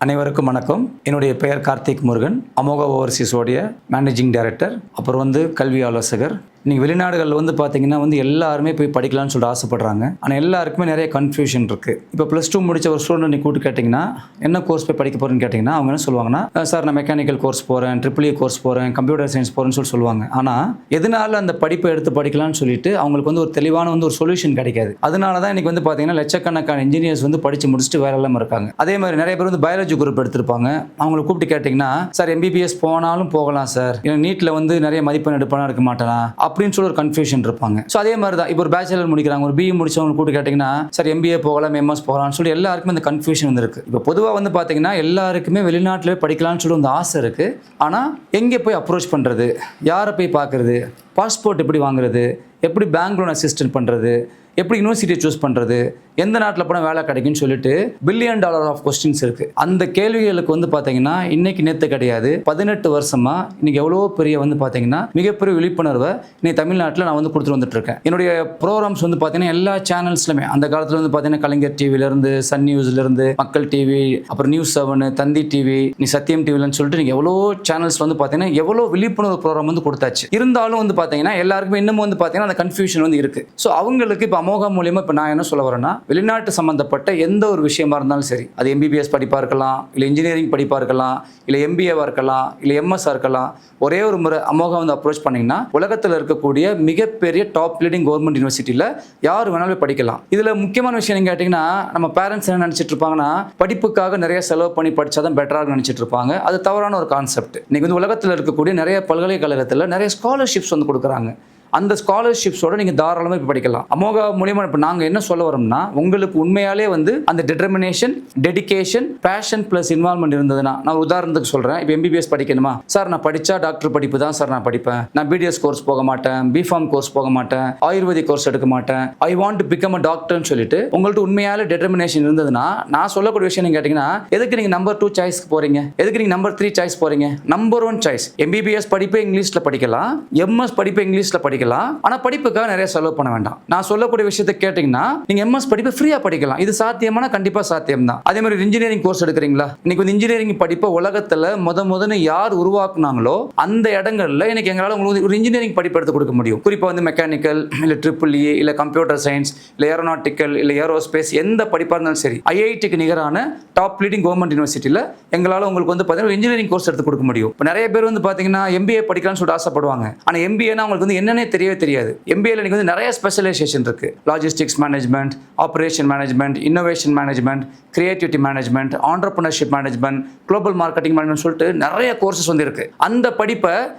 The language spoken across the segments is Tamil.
அனைவருக்கும் வணக்கம். என்னுடைய பெயர் கார்த்திக் முருகன், அமோகா ஓவர்சீஸோடைய மேனேஜிங் டைரக்டர், அப்புறம் கல்வி ஆலோசகர். இன்றைக்கி வெளிநாடுகளில் பார்த்தீங்கன்னா எல்லாருமே போய் படிக்கலாம்னு சொல்லிட்டு ஆசைப்படுறாங்க. ஆனால் எல்லாருக்குமே நிறைய கன்ஃபியூஷன் இருக்குது. இப்போ +2 முடித்த ஒரு ஸ்டூடெண்ட் நீங்கள் கூப்பிட்டு கேட்டிங்கன்னா என்ன கோர்ஸ் போய் படிக்க போகிறேன்னு கேட்டிங்கன்னா அவங்க என்ன சொல்லுவாங்கன்னா, சார் நான் மெக்கானிக்கல் கோர்ஸ் போகிறேன், EEE கோர்ஸ் போகிறேன், கம்ப்யூட்டர் சயின்ஸ் போகிறேன்னு சொல்லுவாங்க. ஆனால் எதனால அந்த படிப்பை எடுத்து படிக்கலாம்னு சொல்லிட்டு அவங்களுக்கு ஒரு தெளிவான ஒரு சொல்யூஷன் கிடைக்காது. அதனால தான் இன்றைக்கி பார்த்தீங்கன்னா லட்சக்கணக்கான இன்ஜினியர்ஸ் படித்து முடிச்சுட்டு வேலை இல்லாமல் இருக்காங்க. அதே மாதிரி நிறைய பேர் பயாலஜி குரூப் எடுத்திருப்பாங்க. அவங்களை கூப்பிட்டு கேட்டிங்கன்னா, சார் MBBS போனாலும் போகலாம் சார், நீட்டில் நிறைய மதிப்பெண் எடுப்பானா எடுக்க மாட்டேனா அப்படின்னு சொல்லி ஒரு கன்ஃபியூஷன் இருப்பாங்க. ஸோ அதே மாதிரி தான் இப்போ ஒரு பேச்சுலர் முடிக்கிறாங்க, ஒரு BE முடிச்சவங்க கூப்பிட்டு கேட்டிங்கன்னா, சார் MBA போகலாம், MS போகலாம்னு சொல்லி எல்லாருக்குமே இந்த கன்ஃபியூஷன் இருக்குது. இப்போ பொதுவாக பார்த்தீங்கன்னா எல்லாருக்குமே வெளிநாட்டிலே படிக்கலாம்னு சொல்லி ஒரு ஆசை இருக்குது. ஆனால் எங்கே போய் அப்ரோச் பண்ணுறது, யாரை போய் பார்க்குறது, பாஸ்போர்ட் எப்படி வாங்குறது, எப்படி பேங்க் லோன் அசிஸ்டன்ட் பண்ணுறது, எப்படி யூனிவர்சிட்டியை சூஸ் பண்ணுறது, எந்த நாட்டில் போனால் வேலை கிடைக்குன்னு சொல்லிட்டு $1 பில்லியன் ஆஃப் கொஸ்டின்ஸ் இருக்குது. அந்த கேள்விகளுக்கு பார்த்தீங்கன்னா இன்றைக்கி நேற்று கிடையாது, 18 வருஷமாக இன்றைக்கி எவ்வளோ பெரிய பார்த்தீங்கன்னா மிகப்பெரிய விழிப்புணர்வை இன்னைக்கு தமிழ்நாட்டில் நான் கொடுத்துட்டு வந்துட்டுருக்கேன். என்னுடைய ப்ரோக்ராம்ஸ் பார்த்தீங்கன்னா எல்லா சேனல்ஸ்லையுமே அந்த காலத்தில் பார்த்தீங்கன்னா கலைஞர் டிவிலேருந்து, சன் நியூஸ்லேருந்து, மக்கள் டிவி, அப்புறம் நியூஸ் 7, தந்தி டிவி, நீ சத்தியம் டிவிலன்னு சொல்லிட்டு நீங்கள் எவ்வளோ சேனல்ஸ் பார்த்தீங்கன்னா எவ்வளோ விழிப்புணர்வு ப்ரோக்ராம் கொடுத்தாச்சு. இருந்தாலும் பார்த்தீங்கன்னா எல்லாருக்குமே இன்னமும் பார்த்தீங்கன்னா அந்த கன்ஃபியூஷன் இருக்குது. ஸோ அவங்களுக்கு இப்போ அமோகா மூலியமாக இப்போ நான் என்ன சொல்ல வரேன்னா, வெளிநாட்டு சம்மந்தப்பட்ட எந்த ஒரு விஷயமா இருந்தாலும் சரி, அது MBBS படிப்பாக இருக்கலாம், இல்லை இன்ஜினியரிங் படிப்பாக இருக்கலாம், இல்லை MBAவாக இருக்கலாம், இல்லை MSஆ இருக்கலாம், ஒரே ஒரு முறை அமோகா அப்ரோச் பண்ணிங்கன்னா உலகத்தில் இருக்கக்கூடிய மிகப்பெரிய டாப் லீடிங் கவர்மெண்ட் யூனிவர்சிட்டியில் யார் வேணாலும் படிக்கலாம். இதில் முக்கியமான விஷயம் நீங்கள் கேட்டிங்கன்னா, நம்ம பேரண்ட்ஸ் என்ன நினச்சிட்டு இருப்பாங்கன்னா, படிப்புக்காக நிறைய செலவு பண்ணி படித்தா தான் பெட்டராக நினச்சிட்டு இருப்பாங்க. அது தவறான ஒரு கான்செப்ட். இன்றைக்கி உலகத்தில் இருக்கக்கூடிய நிறைய பல்கலைக்கழகத்தில் நிறைய ஸ்காலர்ஷிப்ஸ் கொடுக்குறாங்க. அந்த ஸ்காலர்ஷிப்ஸோட நீங்கள் தாராளமாக இப்போ படிக்கலாம். அமோகா மூலியமாக இப்போ நாங்கள் என்ன சொல்ல வரோம்னா, உங்களுக்கு உண்மையாலே அந்த determination, dedication, passion plus involvement இருந்ததுன்னா, நான் உதாரணத்துக்கு சொல்கிறேன். இப்போ MBBS படிக்கணுமா சார், நான் படித்தா டாக்டர் படிப்பு தான் சார் நான் படிப்பேன், நான் BDS கோர்ஸ் போக மாட்டேன், BPharm கோர்ஸ் போக மாட்டேன், ஆயுர்வேதிக் கோர்ஸ் எடுக்க மாட்டேன், I want to become a டாக்டர்னு சொல்லிட்டு உங்கள்கிட்ட உண்மையாலே டிட்டர்மினேஷன் இருந்ததுன்னா, நான் சொல்லக்கூடிய விஷயம் நீங்கள் கேட்டிங்கன்னா, எதுக்கு நீங்கள் நம்பர் 2 சாய்ஸ்க்கு போகிறீங்க, எதுக்கு நீங்கள் நம்பர் 3 சாய்ஸ் போகிறீங்க? நம்பர் 1 சாய்ஸ் MBBS படிப்பை இங்கிலீஷில் படிக்கலாம், MS படிப்பை இங்கிலீஷில் படிக்கலாம். ஆனா படிப்புக்காக நிறைய செலவு பண்ண வேண்டாம். நான் சொல்லக்கூடிய விஷயத்தை கேட்டீங்கன்னா, நீங்க MS படிப்பு ஃப்ரீயா படிக்கலாம். இது சாத்தியமான கண்டிப்பா சாத்தியம் தான். அதே மாதிரி இன்ஜினியரிங் கோர்ஸ் எடுக்கிறீங்களா, இன்னைக்கு இன்ஜினியரிங் படிப்பை உலகத்துல முதன்னு யார் உருவாக்குனாங்களோ அந்த இடங்கள்ல இன்னைக்கு எங்களால உங்களுக்கு ஒரு இன்ஜினியரிங் படிப்பு எடுத்து கொடுக்க முடியும். குறிப்பா மெக்கானிக்கல், இல்ல EEE, இல்ல கம்ப்யூட்டர் சயின்ஸ், இல்ல ஏரோநாட்டிக்கல், இல்ல ஏரோஸ்பேஸ், எந்த படிப்பா இருந்தாலும் சரி, IITக்கு நிகரான டாப் லீடிங் கவர்மெண்ட் யூனிவர்சிட்டியில எங்களால உங்களுக்கு பாத்தீங்கன்னா இன்ஜினியரிங் கோர்ஸ் எடுத்து கொடுக்க முடியும். நிறைய பேர் பாத்தீங்கன்னா MBA படிக்கலாம்னு சொல்லிட்டு ஆசைப்படுவாங்க. ஆனா MBAனா உங்களுக்கு என்னன்னே தெரியாது. MBAல நீங்க நிறைய ஸ்பெஷலைசேஷன் இருக்கு. Logistics management, operation management, innovation management, creativity management, entrepreneurship management, global marketing management சொல்லிட்டு நிறைய கோர்சஸ் இருக்கு. அந்த படிப்பை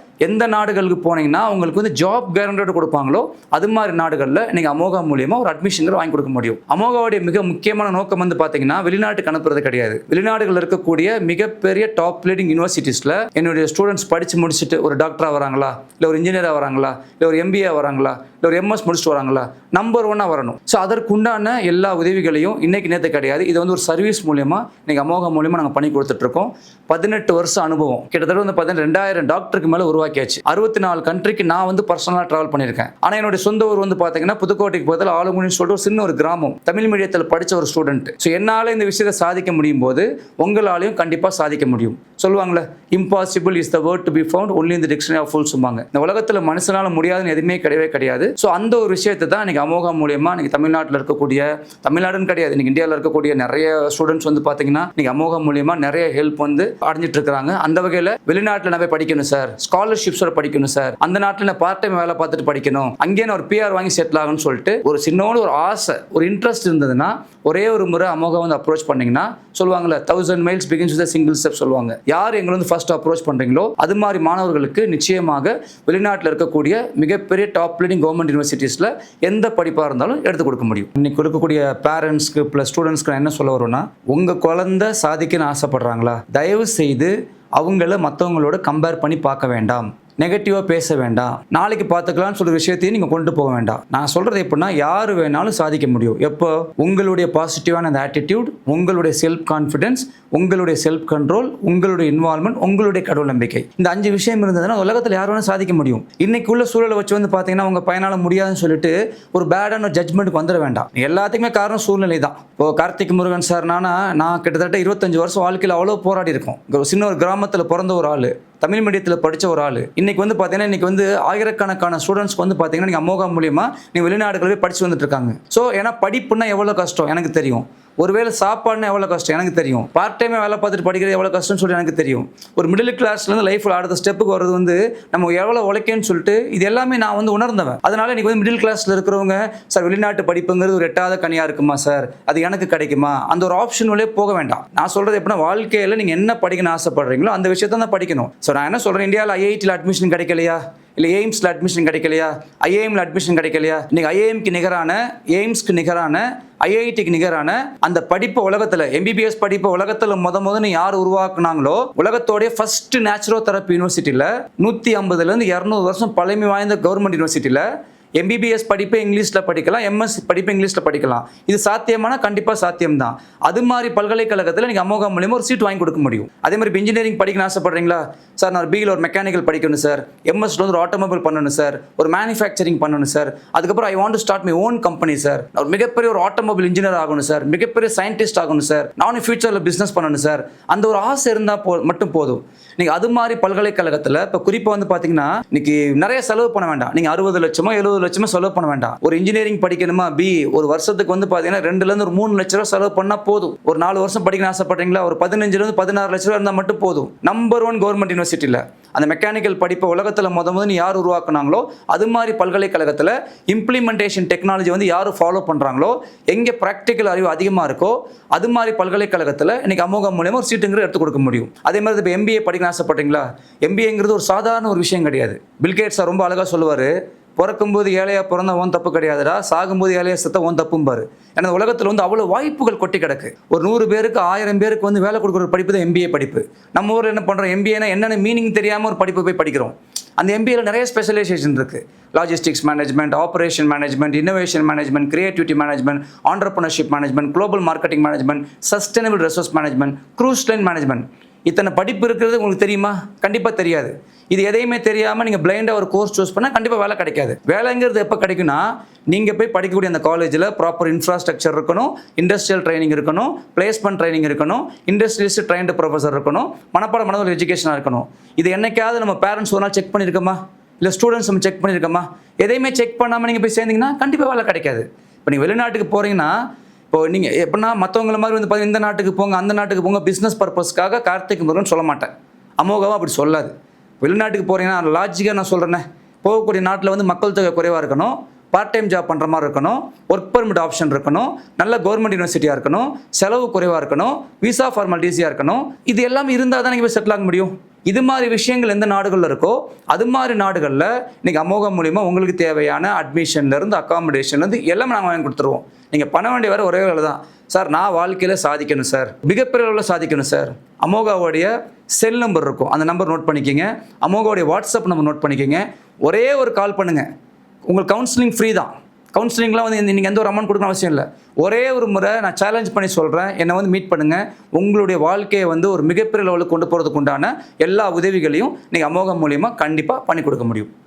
எந்த நாடுகளுக்கு போனீங்கன்னா உங்களுக்கு ஜாப் கேரண்டோடு கொடுப்பாங்களோ அது மாதிரி நாடுகளில் நீங்கள் அமோகா மூலியமாக ஒரு அட்மிஷன் வாங்கி கொடுக்க முடியும். அமோகாவுடைய மிக முக்கியமான நோக்கம் பார்த்தீங்கன்னா வெளிநாட்டுக்கு அனுப்புறது கிடையாது. வெளிநாடுகளில் இருக்கக்கூடிய மிகப்பெரிய டாப் லீடிங் யூனிவர்சிட்டிஸில் என்னுடைய ஸ்டூடெண்ட்ஸ் படித்து முடிச்சுட்டு ஒரு டாக்டராக வராங்களா, இல்லை ஒரு இன்ஜினியராக வராங்களா, இல்லை ஒரு MBA வராங்களா, இல்லை ஒரு MS முடிச்சுட்டு வராங்களா, நம்பர் 1 வரணும். ஸோ அதற்குண்டான எல்லா உதவிகளையும் இன்னைக்கு நேற்று கிடையாது. இது ஒரு சர்வீஸ் மூலியமாக நீங்கள் அமோகா மூலியமாக நாங்கள் பண்ணி கொடுத்துட்ருக்கோம். 18 வருஷம் அனுபவம், கிட்டத்தட்ட 2000 டாக்டருக்கு மேலே உருவாக்கியாச்சு. 64 கண்ட்ரிக்கு நான் பர்சனலாக ட்ராவல் பண்ணியிருக்கேன். ஆனால் என்னுடைய சொந்த ஊர் பார்த்தீங்கன்னா புதுக்கோட்டைக்கு பக்கத்தில் ஆளுங்குடின்னு சொல்லிட்டு ஒரு சின்ன ஒரு கிராமம், தமிழ் மீடியத்தில் படித்த ஒரு ஸ்டூடெண்ட். ஸோ என்னால் இந்த விஷயத்தை சாதிக்க முடியும் போது உங்களாலையும் கண்டிப்பாக சாதிக்க முடியும். சொல்லுவாங்களே, impossible is the word to be found only in the dictionary of fools சொல்லுவாங்க. இந்த உலகத்தில் மனுஷனால முடியாதுன்னு எதுவுமே கிடையவே கிடையாது. ஸோ அந்த ஒரு விஷயத்தை தான் இன்னைக்கு அமோகா மூலியமாக இன்னைக்கு தமிழ்நாட்டில் இருக்கக்கூடிய, தமிழ்நாடுன்னு கிடையாது, இன்னைக்கு இந்தியாவில் இருக்கக்கூடிய நிறைய ஸ்டூடெண்ட்ஸ் பார்த்தீங்கன்னா இன்னைக்கு அமோகா மூலியமாக நிறைய ஹெல்ப் அடைஞ்சிட்டு இருக்காங்க. அந்த வகையில் வெளிநாட்டில் நான் போய் படிக்கணும் சார், ஸ்காலர்ஷிப்ஸோட படிக்கணும் சார், அந்த நாட்டில் நான் பார்ட் டைம் வேலை பார்த்துட்டு படிக்கணும், அங்கேயே நான் ஒரு PR வாங்கி செட்டில் ஆகணும்னு சொல்லிட்டு ஒரு சின்னோட ஒரு ஆசை, ஒரு இன்ட்ரெஸ்ட் இருந்ததுன்னா ஒரே ஒரு முறை அமோகா அப்ரோச் பண்ணீங்கன்னா, சொல்லுவாங்கல்ல 1000 miles begins with a single step சொல்லுவாங்க. யார் எங்களை ஃபர்ஸ்ட் அப்ரோச் பண்றீங்களோ அது மாதிரி மாணவர்களுக்கு நிச்சயமாக வெளிநாட்டில் இருக்கக்கூடிய மிகப்பெரிய டாப் லீடிங் கவர்மெண்ட் யூனிவர்சிட்டிஸ்ல எந்த படிப்பாக இருந்தாலும் எடுத்து கொடுக்க முடியும். இன்னைக்கு இருக்கக்கூடிய பேரண்ட்ஸ்க்கு ப்ளஸ் ஸ்டூடெண்ட்ஸ்க்கு என்ன சொல்ல வரும்னா, உங்க குழந்தை சாதிக்கணும்னு ஆசைப்படுறாங்களா, தயவு செய்து அவங்கள மற்றவங்களோட கம்பேர் பண்ணி பார்க்க வேண்டாம். நெகட்டிவாக பேச வேண்டாம், நாளைக்கு பார்த்துக்கலாம்னு சொல்கிற விஷயத்தையும் நீங்கள் கொண்டு போக வேண்டாம். நான் சொல்கிறது எப்படின்னா, யார் வேணாலும் சாதிக்க முடியும். எப்போ உங்களுடைய பாசிட்டிவான அந்த ஆட்டிடியூட், உங்களுடைய செல்ஃப் கான்ஃபிடன்ஸ், உங்களுடைய செல்ஃப் கண்ட்ரோல், உங்களுடைய இன்வால்மெண்ட், உங்களுடைய கடவுள் நம்பிக்கை, இந்த 5 விஷயம் இருந்ததுன்னா உலகத்தில் யார் வேணாலும் சாதிக்க முடியும். இன்னைக்கு உள்ள சூழலை வச்சு வந்து பார்த்தீங்கன்னா உங்கள் பையனால் முடியாதுன்னு சொல்லிட்டு ஒரு பேடான ஜட்மெண்ட்டுக்கு வந்துட வேண்டாம். எல்லாத்துக்குமே காரணம் சூழ்நிலை தான். இப்போ கார்த்திக் முருகன் சார் நான் கிட்டத்தட்ட 25 வருஷம் வாழ்க்கையில் அவ்வளோ போராடி இருக்கோம். சின்ன ஒரு கிராமத்தில் பிறந்த ஒரு ஆள், தமிழ் மீடியத்தில் படித்த ஒரு ஆள், இன்னைக்கு வந்து பார்த்தீங்கன்னா இன்னைக்கு வந்து ஆயிரக்கணக்கான ஸ்டூடெண்ட்ஸ்க்கு வந்து பார்த்தீங்கன்னா நீங்கள் அமோகா மூலியமா நீங்கள் வெளிநாடுகளவே படிச்சு வந்துட்டு இருக்காங்க. ஸோ ஏன்னா படிப்புன்னா எவ்வளோ கஷ்டம் எனக்கு தெரியும், ஒருவேளை சாப்பாடுனா எவ்வளோ கஷ்டம் எனக்கு தெரியும், பார்ட் டைமே வேலை பார்த்துட்டு படிக்கிறது எவ்வளோ கஷ்டம்னு சொல்லி எனக்கு தெரியும். ஒரு மிடில் கிளாஸ்லேருந்து லைஃப்பில் அடுத்த ஸ்டெப்புக்கு வர்றது வந்து நம்ம எவ்வளோ உழைக்கேன்னு சொல்லிட்டு இது எல்லாமே நான் வந்து உணர்ந்தவன். அதனால இன்னைக்கு வந்து மிடில் கிளாஸில் இருக்கிறவங்க சார் வெளிநாட்டு படிப்புங்கிறது ஒரு 8வது கனியாக இருக்குமா சார், அது எனக்கு கிடைக்குமா, அந்த ஒரு ஆப்ஷன் வழியே போக வேண்டாம். நான் சொல்கிறது எப்படின்னா, வாழ்க்கையில் நீங்கள் என்ன படிக்கணும்னு ஆசைப்படுறீங்களோ அந்த விஷயத்தை தான் படிக்கணும். ஸோ நான் என்ன சொல்கிறேன், இந்தியாவில் ஐஐடியில் அட்மிஷன் கிடைக்கலையா, இல்லை எய்ம்ஸில் அட்மிஷன் கிடைக்கலையா, ஐஏஎம்ல அட்மிஷன் கிடைக்கலையா, இன்னைக்கு ஐஏஎம்க்கு நிகரான, எய்ம்ஸ்க்கு நிகரான, ஐஐடிக்கு நிகரான அந்த படிப்பு உலகத்தில், எம்பிபிஎஸ் படிப்பு உலகத்தில் முதன்னு யார் உருவாக்குனாங்களோ, உலகத்தோடைய ஃபர்ஸ்ட் நேச்சுரோதெரப்பி யூனிவர்சிட்டியில் 150லேருந்து 200 வருஷம் பழமை வாய்ந்த கவர்மெண்ட் யூனிவர்சிட்டியில் எம்பிபிஎஸ் படிப்பை இங்கிலீஷில் படிக்கலாம், எம்எஸ் படிப்பை இங்கிலீஷில் படிக்கலாம். இது சாத்தியமான கண்டிப்பாக சாத்தியம்தான். அது மாதிரி பல்கலைக்கழகத்தில் நீங்கள் அமோகா மூலியமாக ஒரு சீட் வாங்கி கொடுக்க முடியும். அதே மாதிரி இப்போ இன்ஜினியரிங் படிக்கணும்னு ஆசைப்படுறீங்களா சார், நான் பியில் ஒரு மெக்கானிக்கல் படிக்கணும் சார், எம்எஸ்ல வந்து ஒரு ஆட்டோமொபைல் பண்ணணும் சார், ஒரு மேனுஃபேக்சரிங் பண்ணணும் சார், அதுக்கப்புறம் ஐ want to start my own company sir, ஒரு மிகப்பெரிய ஒரு ஆட்டோமொபைல் இன்ஜினியர் ஆகணும் சார், மிகப்பெரிய சயின்டிஸ்ட் ஆகணும் சார், நானும் ஃபியூச்சரில் பிஸ்னஸ் பண்ணணும் சார், அந்த ஒரு ஆசை இருந்தால் மட்டும் போதும். நீங்கள் அது மாதிரி பல்கலைக்கழகத்தில் இப்போ குறிப்பாக வந்து பார்த்தீங்கன்னா இன்னைக்கு நிறைய செலவு பண்ண வேண்டாம். நீங்கள் 60 லட்சமோ 70 லட்சமோ செலவு பண்ண வேண்டாம். ஒரு இன்ஜினியரிங் படிக்கணுமா ஒரு வருஷத்துக்கு வந்து பார்த்தீங்கன்னா 2லேருந்து ஒரு 3 லட்ச ரூபா செலவு பண்ணால் போதும். ஒரு 4 வருஷம் படிக்கணும் ஆசைப்படுறீங்களா, ஒரு 15லேருந்து 16 லட்ச ரூபா இருந்தால் மட்டும் போதும். நம்பர் 1 கவர்மெண்ட் யூனிவர்சிட்டியில் அந்த மெக்கானிக்கல் படிப்பை உலகத்தில் முதன்னு யார் உருவாக்குனாங்களோ அது மாதிரி பல்கலைக்கழகத்தில் இம்ப்ளிமெண்டேஷன் டெக்னாலஜி வந்து யார் ஃபாலோ பண்ணுறாங்களோ, எங்கே ப்ராக்டிக்கல் அறிவு அதிகமாக இருக்கோ அது மாதிரி பல்கலைக்கழகத்தில் இன்னைக்கு அமோகா மூலியமாக ஒரு சீட்டுங்கிறது எடுத்து கொடுக்க முடியும். அதே மாதிரி இப்போ எம்பிஏ படிக்கணும் ஆசைப்பட்டீங்களா, எம்பிஏங்கிறது ஒரு சாதாரண ஒரு விஷயம் கிடையாது. பில்கேட்ஸ் சார் ரொம்ப அழகாக சொல்லுவார், பிறக்கும்போது ஏழையாக பிறந்தா ஓன் தப்பு கிடையாதுடா, சாகும்போது ஏழையாக செத்த ஓன் தப்பும்பாரு. ஏன்னா உலகத்தில் வந்து அவ்வளோ வாய்ப்புகள் கொட்டி கிடக்கு. ஒரு 100 பேருக்கு 1000 பேருக்கு வந்து வேலை கொடுக்குற படிப்பு தான் எம்பிஏ படிப்பு. நம்ம ஊரில் என்ன பண்ணுறோம், எம்பிஏனா என்னென்ன மீனிங் தெரியாமல் ஒரு படிப்பு போய் படிக்கிறோம். அந்த எம்பிஏல நிறைய ஸ்பெஷலைசேஷன் இருக்குது. Logistics management, operation management, innovation management, creativity management, entrepreneurship management, global marketing management, sustainable resource management, cruise line management. இத்தனை படிப்பு இருக்கிறது உங்களுக்கு தெரியுமா? கண்டிப்பாக தெரியாது. இது எதையுமே தெரியாமல் நீங்கள் பிளைண்டாக ஒரு கோர்ஸ் சூஸ் பண்ணால் கண்டிப்பாக வேலை கிடைக்காது. வேலைங்கிறது எப்போ கிடைக்குன்னா, நீங்கள் போய் படிக்கக்கூடிய அந்த காலேஜில் ப்ராப்பர் இன்ஃப்ராஸ்ட்ரக்சர் இருக்கணும், இண்டஸ்ட்ரியல் ட்ரைனிங் இருக்கணும், பிளேஸ்மெண்ட் ட்ரைனிங் இருக்கணும், இண்டஸ்ட்ரியலிஸ்ட் ட்ரைன்டு ப்ரொஃபஸர் இருக்கணும், மனப்பாட எஜுகேஷனாக இருக்கணும். இது என்னைக்காவது நம்ம பேரண்ட்ஸ் ஒரு நாள் செக் பண்ணியிருக்கோமா, இல்லை ஸ்டூடெண்ட்ஸ் நம்ம செக் பண்ணியிருக்கோமா? எதையுமே செக் பண்ணாமல் நீங்கள் போய் சேர்ந்தீங்கன்னா கண்டிப்பாக வேலை கிடைக்காது. இப்போ நீங்கள் வெளிநாட்டுக்கு போகிறீங்கன்னா, இப்போ நீங்கள் எப்படின்னா மற்றவங்கள மாதிரி வந்து பார்த்தீங்கன்னா இந்த நாட்டுக்கு போங்க அந்த நாட்டுக்கு போங்க பிஸ்னஸ் பர்பஸ்க்காக கார்த்திக் முருகன் சொல்ல மாட்டேன், அமோகாவும் அப்படி சொல்லாது. வெளிநாட்டுக்கு போகிறீங்கன்னா லாஜிக்காக நான் சொல்கிறேன்னே, போகக்கூடிய நாட்டில் வந்து மக்கள் தொகை குறைவாக இருக்கணும், பார்ட் டைம் ஜாப் பண்ணுற மாதிரி இருக்கணும், ஒர்க் பர்மிட் ஆப்ஷன் இருக்கணும், நல்ல கவர்மெண்ட் யூனிவர்சிட்டியாக இருக்கணும், செலவு குறைவாக இருக்கணும், விசா ஃபார்மாலிட்டிஸியாக இருக்கணும். இது எல்லாமே இருந்தால் தான் நீங்கள் போய் செட்டில் ஆக முடியும். இது மாதிரி விஷயங்கள் எந்த நாடுகளில் இருக்கோ அது மாதிரி நாடுகளில் இன்றைக்கி அமோகா மூலிமா உங்களுக்கு தேவையான அட்மிஷன்லேருந்து அக்காமடேஷன்லேருந்து எல்லாமே நாங்கள் வாங்கி கொடுத்துருவோம். நீங்கள் பண்ண வேண்டிய வேறு ஒரே வேலை தான் சார், நான் வாழ்க்கையில் சாதிக்கணும் சார், மிகப்பெரிய அளவில் சாதிக்கணும் சார். அமோகாவோடைய செல் நம்பர் இருக்கும், அந்த நம்பர் நோட் பண்ணிக்கோங்க. அமோகாவுடைய வாட்ஸ்அப் நம்பர் நோட் பண்ணிக்கோங்க. ஒரே ஒரு கால் பண்ணுங்கள், உங்களுக்கு கவுன்சிலிங் ஃப்ரீ தான். கவுன்சிலிங்லாம் வந்து நீங்கள் எந்த ஒரு அமௌண்ட் கொடுக்கணும் அவசியம் இல்லை. ஒரே ஒரு முறை நான் சேலஞ்ச் பண்ணி சொல்கிறேன், என்னை வந்து மீட் பண்ணுங்கள். உங்களுடைய வாழ்க்கையை வந்து ஒரு மிகப்பெரிய லெவலுக்கு கொண்டு போகிறதுக்கு உண்டான எல்லா உதவிகளையும் நீங்கள் அமோகா மூலியமாக கண்டிப்பாக பண்ணி கொடுக்க முடியும்.